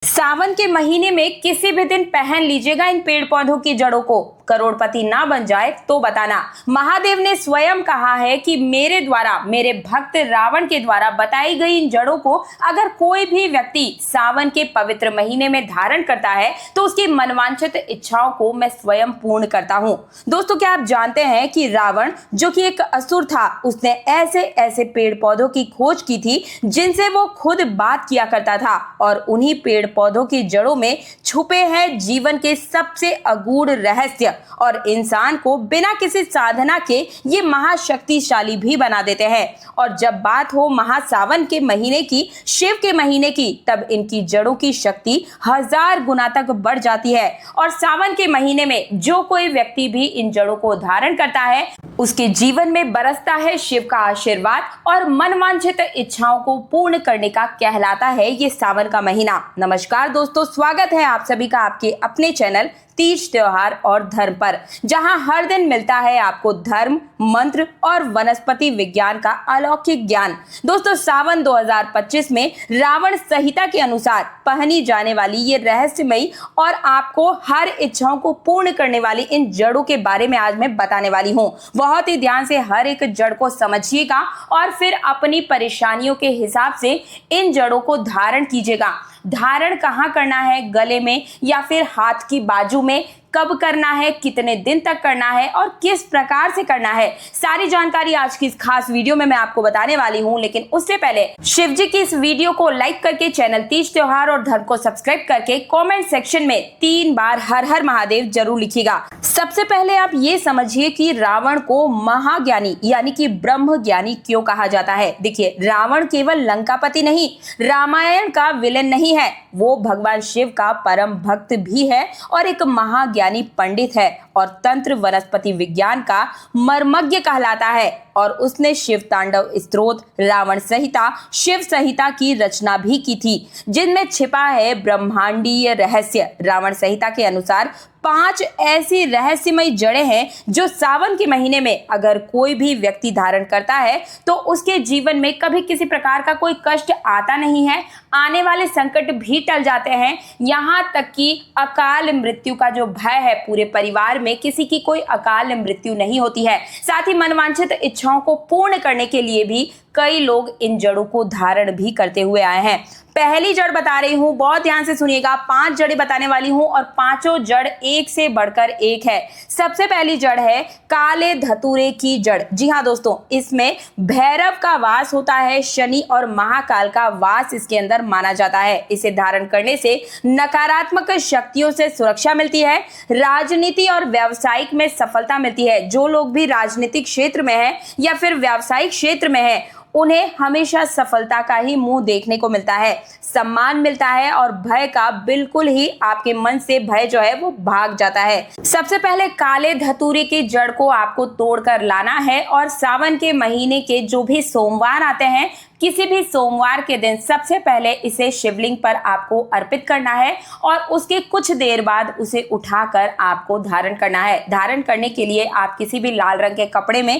सावन के महीने में किसी भी दिन पहन लीजिएगा इन पेड़ पौधों की जड़ों को, करोड़पति ना बन जाए तो बताना। महादेव ने स्वयं कहा है कि मेरे द्वारा, मेरे भक्त रावण के द्वारा बताई गई इन जड़ों को अगर कोई भी व्यक्ति सावन के पवित्र महीने में धारण करता है तो उसकी मनवांछित इच्छाओं को मैं स्वयं पूर्ण करता हूँ। दोस्तों, क्या आप जानते हैं कि रावण जो कि एक असुर था, उसने ऐसे ऐसे पेड़ पौधों की खोज की थी जिनसे वो खुद बात किया करता था और उन्हीं पेड़ पौधों की जड़ों में छुपे हैं जीवन के सबसे अगूढ़ रहस्य और इंसान को बिना किसी साधना के ये महाशक्तिशाली भी बना देते हैं। और जब बात हो महासावन के महीने की, शिव के महीने की, तब इनकी जड़ों की शक्ति 1000 गुना तक बढ़ जाती है। और सावन के महीने में जो कोई व्यक्ति भी इन जड़ों को धारण करता है उसके जीवन में बरसता है शिव का आशीर्वाद और मनवांछित इच्छाओं को पूर्ण करने का कहलाता है ये सावन का महीना। नमस्कार दोस्तों, स्वागत है आप सभी का आपके अपने चैनल तीज त्योहार और धर्म पर, जहां हर दिन मिलता है आपको धर्म, मंत्र और वनस्पति विज्ञान का अलौकिक ज्ञान। दोस्तों, सावन 2025 में रावण संहिता के अनुसार पहनी जाने वाली ये रहस्यमयी और आपको हर इच्छाओं को पूर्ण करने वाली इन जड़ों के बारे में आज मैं बताने वाली हूँ। बहुत ही ध्यान से हर एक जड़ को समझिएगा और फिर अपनी परेशानियों के हिसाब से इन जड़ों को धारण कीजिएगा। धारण कहाँ करना है, गले में या फिर हाथ की बाजू में, कब करना है, कितने दिन तक करना है और किस प्रकार से करना है, सारी जानकारी आज की इस खास वीडियो में मैं आपको बताने वाली हूं। लेकिन उससे पहले शिव जी की इस वीडियो को लाइक करके, चैनल तीज त्योहार और धर्म को सब्सक्राइब करके कमेंट सेक्शन में 3 बार हर हर महादेव जरूर लिखिएगा। सबसे पहले आप ये समझिए कि रावण को महाज्ञानी यानी कि ब्रह्म ज्ञानी क्यों कहा जाता है। देखिए, रावण केवल लंकापति नहीं, रामायण का विलेन नहीं है, वो भगवान शिव का परम भक्त भी है और एक महाज्ञानी पंडित है और तंत्र वनस्पति विज्ञान का मर्मज्ञ कहलाता है। और उसने शिव तांडव स्तोत्र, रावण संहिता, शिव संहिता की रचना भी की थी जिनमें छिपा है ब्रह्मांडीय रहस्य। रावण संहिता के अनुसार 5 ऐसी रहस्यमयी जड़ें हैं जो सावन के महीने में अगर कोई भी व्यक्ति धारण करता है तो उसके जीवन में कभी किसी प्रकार का कोई कष्ट आता नहीं है, आने वाले संकट भी टल जाते हैं, यहाँ तक कि अकाल मृत्यु का जो भय है, पूरे परिवार में किसी की कोई अकाल मृत्यु नहीं होती है। साथ ही मनवांछित इच्छाओं को पूर्ण करने के लिए भी कई लोग इन जड़ों को धारण भी करते हुए आए हैं। पहली जड़ बता रही हूं, बहुत ध्यान से सुनिएगा। 5 जड़ें बताने वाली हूं और पांचों जड़ एक से बढ़कर एक है। सबसे पहली जड़ है काले धतूरे की जड़। जी हाँ दोस्तों, इसमें भैरव का वास होता है, शनि और महाकाल का वास इसके अंदर माना जाता है। इसे धारण करने से नकारात्मक शक्तियों से सुरक्षा मिलती है, राजनीति और व्यावसायिक में सफलता मिलती है। जो लोग भी राजनीतिक क्षेत्र में है या फिर व्यावसायिक क्षेत्र में है उन्हें हमेशा सफलता का ही मुंह देखने को मिलता है, सम्मान मिलता है और भय का बिल्कुल ही आपके मन से भय जो है वो भाग जाता है। सबसे पहले काले धतूरे की जड़ को आपको तोड़कर लाना है और सावन के महीने के जो भी सोमवार आते हैं, किसी भी सोमवार के दिन सबसे पहले इसे शिवलिंग पर आपको अर्पित करना है और उसके कुछ देर बाद उसे उठाकर आपको धारण करना है। धारण करने के लिए आप किसी भी लाल रंग के कपड़े में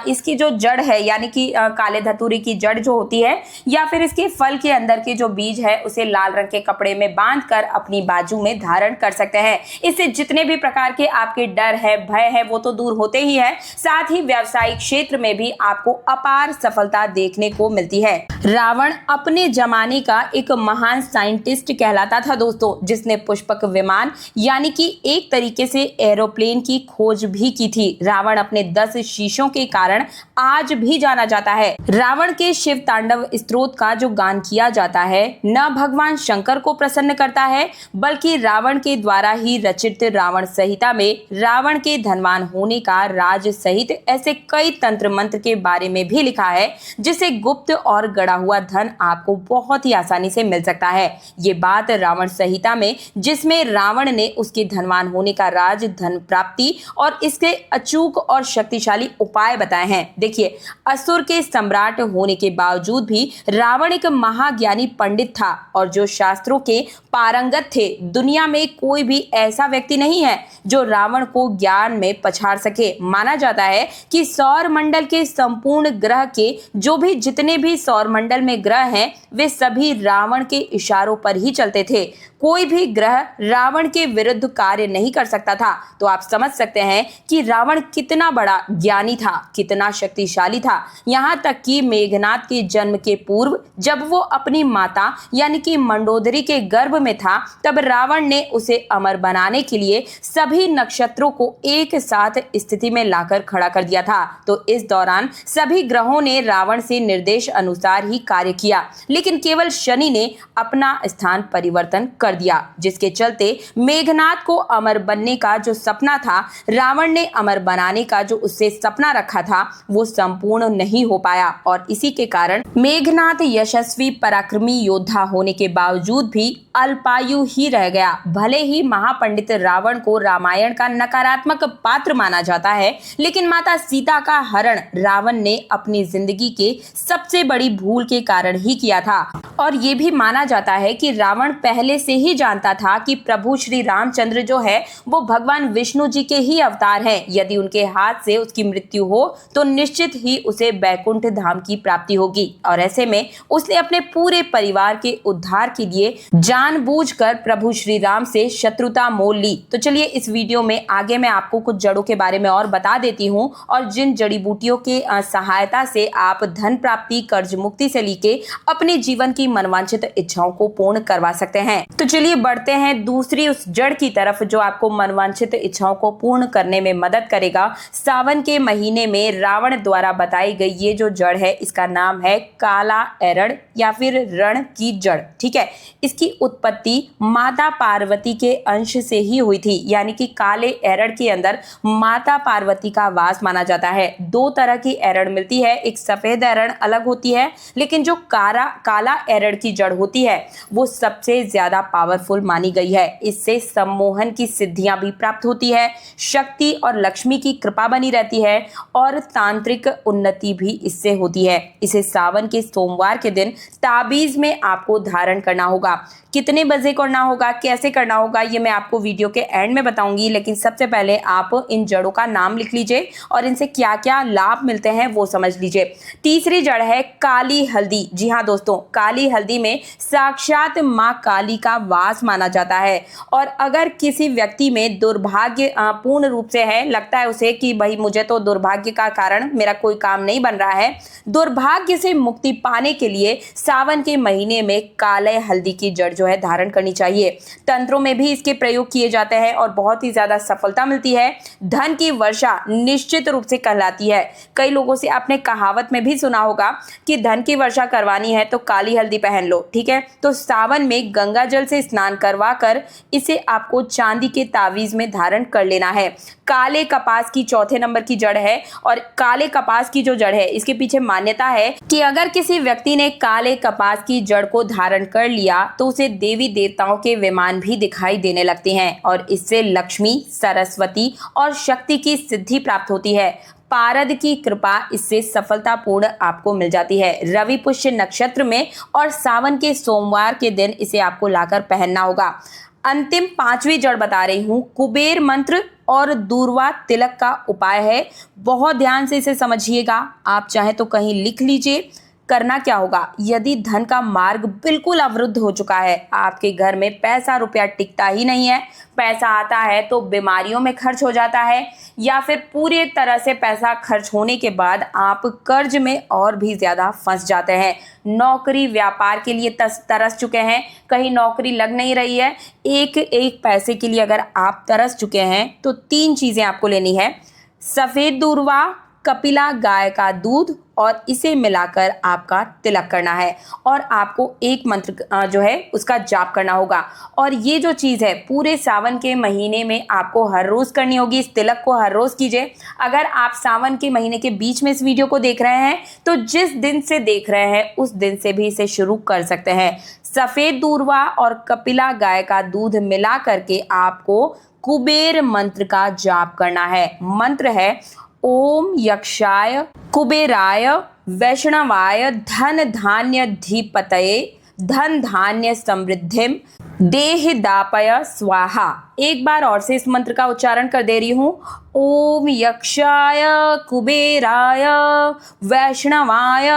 इसकी जो जड़ है यानी कि काले धतूरे की जड़ जो होती है या फिर इसके फल के अंदर के जो बीज है उसे लाल रंग के कपड़े में बांधकर अपनी बाजू में धारण कर सकते हैं। इससे जितने भी प्रकार के आपके डर है, भय है, वो तो दूर होते ही है, साथ ही व्यावसायिक क्षेत्र में भी आपको अपार सफलता देखने को मिलती है। रावण अपने जमाने का एक महान साइंटिस्ट कहलाता था दोस्तों, जिसने पुष्पक विमान यानी कि एक तरीके से एरोप्लेन की खोज भी की थी। रावण अपने 10 शीशों के कारण आज भी जाना जाता है। रावण के शिव तांडव स्तोत्र का जो गान किया जाता है न भगवान शंकर को प्रसन्न करता है बल्कि रावण के द्वारा ही रचित रावण संहिता में रावण के धनवान होने का राज सहित ऐसे कई तंत्र मंत्र के बारे में भी लिखा है जिसे गुप्त और गड़ा हुआ धन आपको बहुत ही आसानी से मिल सकता है। ये बात रावण संहिता में, जिसमें रावण ने उसके धनवान होने का राज, धन प्राप्ति और इसके अचूक और शक्तिशाली उपाय बताए हैं। देखिए, असुर के सम्राट होने के बावजूद भी रावण एक महाज्ञानी पंडित था और जो शास्त्रों के पारंगत थे। दुनिया में कोई भी ऐसा व्यक्ति नहीं है जो रावण को ज्ञान में पछाड़ सके। माना जाता है कि सौर मंडल के संपूर्ण ग्रह के जो भी जितने भी सौरमंडल में ग्रह हैं वे सभी रावण के इशारों पर ही चलते थे। कोई भी ग्रह रावण के विरुद्ध कार्य नहीं कर सकता था। तो आप समझ सकते हैं कि रावण कितना बड़ा ज्ञानी था, कितना शक्तिशाली था। यहाँ तक कि मेघनाद के जन्म के पूर्व जब वो अपनी माता यानी कि मंडोदरी के गर्भ में था, तब रावण ने उसे अमर बनाने के लिए सभी नक्षत्रों को एक साथ स्थिति में लाकर खड़ा कर दिया था। तो इस दौरान सभी ग्रहों ने रावण से निर्देश अनुसार ही कार्य किया, लेकिन केवल शनि ने अपना स्थान परिवर्तन कर दिया, जिसके चलते मेघनाद को अमर बनने का जो सपना था, रावण ने अमर बनाने का जो उससे सपना रखा था, वो संपूर्ण नहीं हो पाया। और इसी के कारण मेघनाद यशस्वी पराक्रमी योद्धा होने के बावजूद भी अल्पायु ही रह गया। भले ही महापंडित रावण को रामायण का नकारात्मक पात्र माना जाता है, लेकिन माता सीता का हरण रावण ने अपनी जिंदगी के सबसे बड़ी भूल के कारण ही किया था। और ये भी माना जाता है कि रावण पहले से ही जानता था कि प्रभु श्री रामचंद्र जो है वो भगवान विष्णु जी के ही अवतार हैं। यदि उनके हाथ से उसकी मृत्यु हो तो निश्चित ही उसे बैकुंठ धाम की प्राप्ति होगी। और ऐसे में उसने अपने पूरे परिवार के उद्धार के लिए जानबूझकर प्रभु श्री राम से शत्रुता मोल ली। तो चलिए इस वीडियो में आगे मैं आपको कुछ जड़ों के बारे में और बता देती हूँ, और जिन जड़ी बूटियों के सहायता से आप धन प्राप्ति, कर्ज मुक्ति से लेके अपने जीवन की मनवांछित इच्छाओं को पूर्ण करवा सकते हैं। तो चलिए बढ़ते हैं दूसरी उस जड़ की तरफ जो आपको मनवांछित इच्छाओं को पूर्ण करने में मदद करेगा। सावन के महीने में रावण द्वारा बताई गई ये जो जड़ है, इसका नाम है काला एरड़ या फिर रण की जड़। ठीक है, इसकी उत्पत्ति माता पार्वती के अंश से ही हुई थी, यानी कि काले एरड़ के अंदर माता पार्वती का वास माना जाता है। दो तरह की एरड़ मिलती है, एक सफेद एरड़ अलग होती है, लेकिन जो काला एरड़ की जड़ होती है वो सबसे ज्यादा पावरफुल मानी गई है। इससे सम्मोहन की सिद्धियां भी प्राप्त होती है, शक्ति और लक्ष्मी की कृपा बनी रहती है और तांत्रिक उन्नति भी इससे होती है। इसे सावन के सोमवार के दिन ताबीज में आपको धारण करना होगा। कितने बजे करना होगा, कैसे करना होगा, ये मैं आपको वीडियो के एंड में बताऊंगी, लेकिन सबसे पहले आप इन जड़ों का नाम लिख लीजिए और इनसे क्या क्या लाभ मिलते हैं वो समझ लीजिए। तीसरी जड़ है काली हल्दी। जी हाँ दोस्तों, काली हल्दी में साक्षात माँ काली का वास माना जाता है। और अगर किसी व्यक्ति में दुर्भाग्य पूर्ण रूप से है, लगता है उसे कि भाई मुझे तो दुर्भाग्य का कारण मेरा कोई काम नहीं बन रहा है, दुर्भाग्य से मुक्ति पाने के लिए सावन के महीने में काले हल्दी की जड़ जो है धारण करनी चाहिए। तंत्रों में भी इसके प्रयोग किए जाते हैं और बहुत ही ज्यादा सफलता मिलती है। धन की वर्षा निश्चित रूप से कहलाती है। कई लोगों से आपने कहावत में भी सुना होगा कि धन की वर्षा करवानी है तो काली हल्दी पहन लो। ठीक है, तो सावन में गंगा जल से स्नान करवा कर इसे आपको चांदी के तावीज में धारण कर लेना है। काले कपास की चौथे नंबर की जड़ है, और काले कपास की जो जड़ है इसके पीछे मान्यता है कि अगर किसी व्यक्ति ने काले कपास की जड़ को धारण कर लिया तो उसे देवी देवताओं के विमान भी दिखाई देने लगते हैं, और इससे लक्ष्मी, सरस्वती और शक्ति की सिद्धि प्राप्त होती है। पारद की कृपा इससे सफलतापूर्ण आपको मिल जाती है। रवि पुष्य नक्षत्र में और सावन के सोमवार के दिन इसे आपको लाकर पहनना होगा। अंतिम पांचवी जड़ बता रही हूँ, कुबेर मंत्र और दूर्वा तिलक का उपाय है। बहुत ध्यान से इसे समझिएगा। आप चाहे तो कहीं लिख लीजिए। करना क्या होगा, यदि धन का मार्ग बिल्कुल अवरुद्ध हो चुका है, आपके घर में पैसा रुपया टिकता ही नहीं है, पैसा आता है तो बीमारियों में खर्च हो जाता है, या फिर पूरी तरह से पैसा खर्च होने के बाद आप कर्ज में और भी ज़्यादा फंस जाते हैं, नौकरी व्यापार के लिए तरस चुके हैं, कहीं नौकरी लग नहीं रही है, एक एक पैसे के लिए अगर आप तरस चुके हैं तो तीन चीज़ें आपको लेनी है। सफ़ेद दूर्वा, कपिला गाय का दूध, और इसे मिलाकर आपका तिलक करना है, और आपको एक मंत्र जो है उसका जाप करना होगा। और ये जो चीज़ है पूरे सावन के महीने में आपको हर रोज़ करनी होगी। इस तिलक को हर रोज़ कीजिए। अगर आप सावन के महीने के बीच में इस वीडियो को देख रहे हैं तो जिस दिन से देख रहे हैं उस दिन से भी इसे शुरू कर सकते हैं। सफ़ेद दूर्वा और कपिला गाय का दूध मिला करके आपको कुबेर मंत्र का जाप करना है। मंत्र है ओम यक्षाय कुबेराय वैष्णवाय धन धान्य धीपतये धन धान्य समृद्धिम देह दापय स्वाहा। एक बार और से इस मंत्र का उच्चारण कर दे रही हूं। ओम यक्षाय कुबेराय वैष्णवाय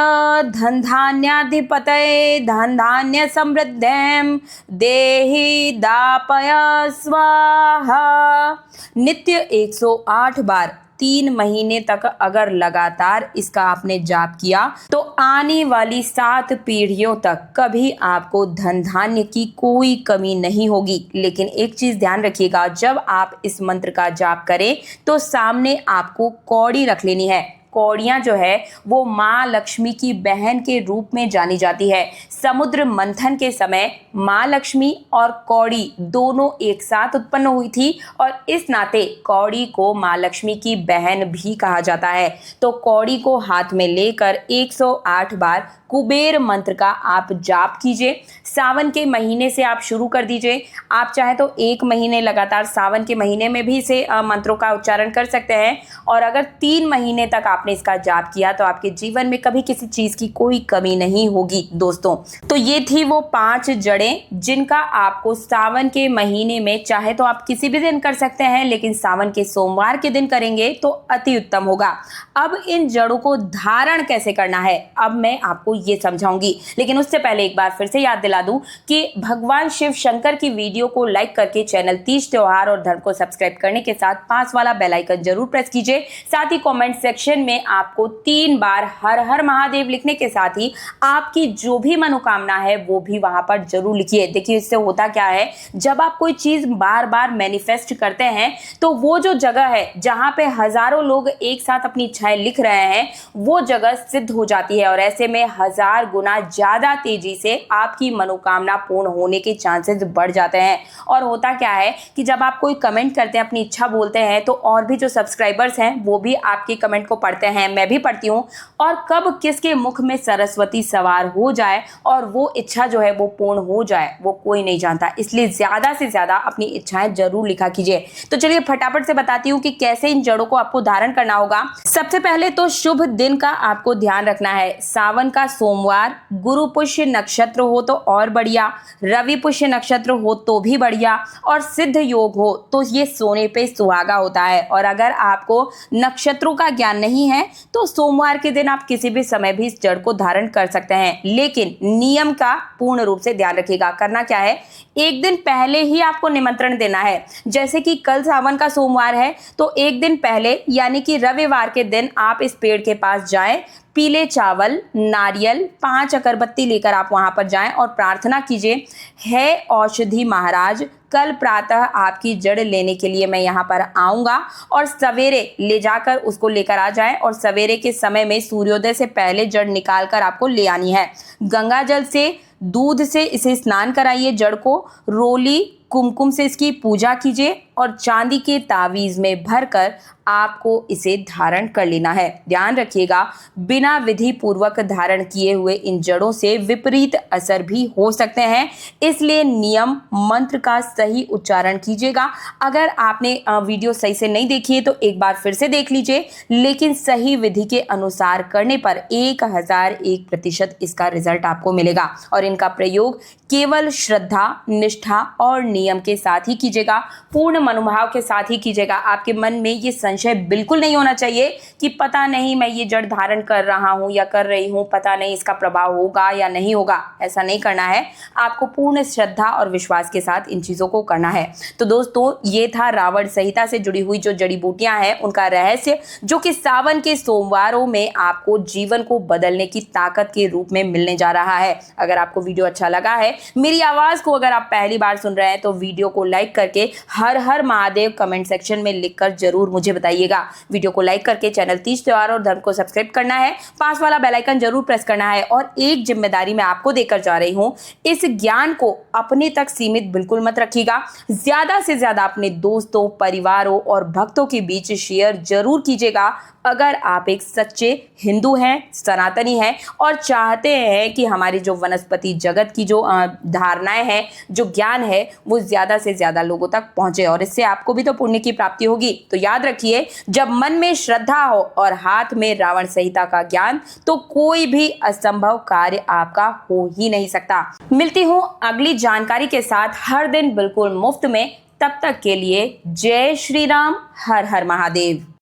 धन धान्याधिपतये धन धान्य समृद्धिं देहि दापय स्वाहा। नित्य 108 बार 3 महीने तक अगर लगातार इसका आपने जाप किया तो आने वाली 7 पीढ़ियों तक कभी आपको धन धान्य की कोई कमी नहीं होगी। लेकिन एक चीज ध्यान रखिएगा, जब आप इस मंत्र का जाप करें तो सामने आपको कौड़ी रख लेनी है। कौड़ियाँ जो है वो माँ लक्ष्मी की बहन के रूप में जानी जाती है। समुद्र मंथन के समय माँ लक्ष्मी और कौड़ी दोनों एक साथ उत्पन्न हुई थी और इस नाते कौड़ी को माँ लक्ष्मी की बहन भी कहा जाता है। तो कौड़ी को हाथ में लेकर 108 बार कुबेर मंत्र का आप जाप कीजिए। सावन के महीने से आप शुरू कर दीजिए। आप चाहे तो 1 महीने लगातार सावन के महीने में भी इसे मंत्रों का उच्चारण कर सकते हैं। और अगर 3 महीने तक आपने इसका जाप किया तो आपके जीवन में कभी किसी चीज की कोई कमी नहीं होगी दोस्तों। तो ये थी वो 5 जड़ें जिनका आपको सावन के महीने में चाहे तो आप किसी भी दिन कर सकते हैं, लेकिन सावन के सोमवार के दिन करेंगे तो अति उत्तम होगा। अब इन जड़ों को धारण कैसे करना है अब मैं आपको ये समझाऊंगी, लेकिन उससे पहले एक बार फिर से याद दिला दूं कि भगवान शिव शंकर की वीडियो को लाइक करके चैनल तीज त्योहार और धर्म को सब्सक्राइब करने के साथ पास वाला बेल आइकन जरूर प्रेस कीजिए। साथ ही कमेंट सेक्शन में आपको 3 बार हर हर महादेव लिखने के साथ ही आपकी जो भी मनोकामना है वो भी वहां पर जरूर लिखिए। देखिए इससे होता क्या है, जब आप कोई चीज बार बार मैनिफेस्ट करते हैं तो वो जो जगह है जहां पे हजारों लोग एक साथ अपनी इच्छाएं लिख रहे हैं वो जगह सिद्ध हो जाती है और ऐसे में 1000 गुना ज्यादा तेजी से आपकी मनोकामना पूर्ण होने के चांसेस बढ़ जाते हैं। और होता क्या है कि जब आप कोई कमेंट करते हैं, अपनी इच्छा बोलते हैं, तो और भी जो सब्सक्राइबर्स हैं वो भी आपके कमेंट को पढ़ते हैं, मैं भी पढ़ती हूँ। और कब किसके मुख में सरस्वती सवार हो जाए और वो इच्छा जो है वो पूर्ण हो जाए वो कोई नहीं जानता। इसलिए ज्यादा से ज्यादा अपनी इच्छाएं जरूर लिखा कीजिए। तो चलिए फटाफट से बताती हूँ कि कैसे इन जड़ों को आपको धारण करना होगा। सबसे पहले तो शुभ दिन का आपको ध्यान रखना है। सावन का सोमवार, गुरु पुष्य नक्षत्र हो तो और बढ़िया, रवि पुष्य नक्षत्र हो तो भी बढ़िया, और सिद्ध योग हो तो ये सोने पे सुहागा होता है। और अगर आपको नक्षत्रों का ज्ञान नहीं है तो सोमवार के दिन आप किसी भी समय भी इस जड़ को धारण कर सकते हैं, लेकिन नियम का पूर्ण रूप से ध्यान रखिएगा। करना क्या है, एक दिन पहले ही आपको निमंत्रण देना है। जैसे कि कल सावन का सोमवार है तो एक दिन पहले यानी कि रविवार के दिन आप इस पेड़ के पास जाएं, पीले चावल, नारियल, 5 अगरबत्ती लेकर आप वहां पर जाएं और प्रार्थना कीजिए, हे औषधि महाराज, कल प्रातः आपकी जड़ लेने के लिए मैं यहाँ पर आऊँगा। और सवेरे ले जाकर उसको लेकर आ जाएं और सवेरे के समय में सूर्योदय से पहले जड़ निकाल कर आपको ले आनी है। गंगा जल से, दूध से इसे स्नान कराइए, जड़ को रोली कुमकुम से इसकी पूजा कीजिए और चांदी के तावीज में भरकर आपको इसे धारण कर लेना है। ध्यान रखिएगा, बिना विधि पूर्वक धारण किए हुए इन जड़ों से विपरीत असर भी हो सकते हैं, इसलिए नियम मंत्र का सही उच्चारण कीजिएगा। अगर आपने वीडियो सही से नहीं देखी है तो एक बार फिर से देख लीजिए, लेकिन सही विधि के अनुसार करने पर 1001% इसका रिजल्ट आपको मिलेगा। और इनका प्रयोग केवल श्रद्धा, निष्ठा और नियम के साथ ही कीजिएगा, पूर्ण मनोभाव के साथ ही कीजिएगा। आपके मन में ये संशय बिल्कुल नहीं होना चाहिए कि पता नहीं मैं ये जड़ धारण कर रहा हूं या कर रही हूं, पता नहीं इसका प्रभाव होगा या नहीं होगा। ऐसा नहीं करना है, आपको पूर्ण श्रद्धा और विश्वास के साथ इन चीजों को करना है। तो दोस्तों, ये था रावण संहिता से जुड़ी हुई जो जड़ी बूटियां हैं उनका रहस्य, जो कि सावन के सोमवारों में आपको जीवन को बदलने की ताकत के रूप में मिलने जा रहा है। अगर आपको वीडियो अच्छा लगा है, मेरी आवाज को अगर आप पहली बार सुन रहे हैं तो वीडियो को लाइक करके हर हर महादेव कमेंट सेक्शन में लिखकर जरूर मुझे बताइएगा। वीडियो को लाइक करके चैनल तीज त्योहार और धर्म को सब्सक्राइब करना है, पास वाला बेल आइकन जरूर प्रेस करना है। और एक जिम्मेदारी मैं आपको देकर जा रही हूं, इस ज्ञान को अपने तक सीमित बिल्कुल मत रखिएगा, ज्यादा से ज्यादा अपने दोस्तों, परिवारों और भक्तों के बीच शेयर जरूर कीजिएगा। अगर आप एक सच्चे हिंदू हैं, सनातनी हैं और चाहते हैं कि हमारी जो वनस्पति जगत की जो धारणाएं हैं, जो ज्ञान है, वो वो ज्यादा से ज्यादा लोगों तक पहुंचे और इससे आपको भी तो पुण्य की प्राप्ति होगी। तो याद रखिए, जब मन में श्रद्धा हो और हाथ में रावण संहिता का ज्ञान, तो कोई भी असंभव कार्य आपका हो ही नहीं सकता। मिलती हूँ अगली जानकारी के साथ हर दिन बिल्कुल मुफ्त में। तब तक के लिए जय श्री राम, हर हर महादेव।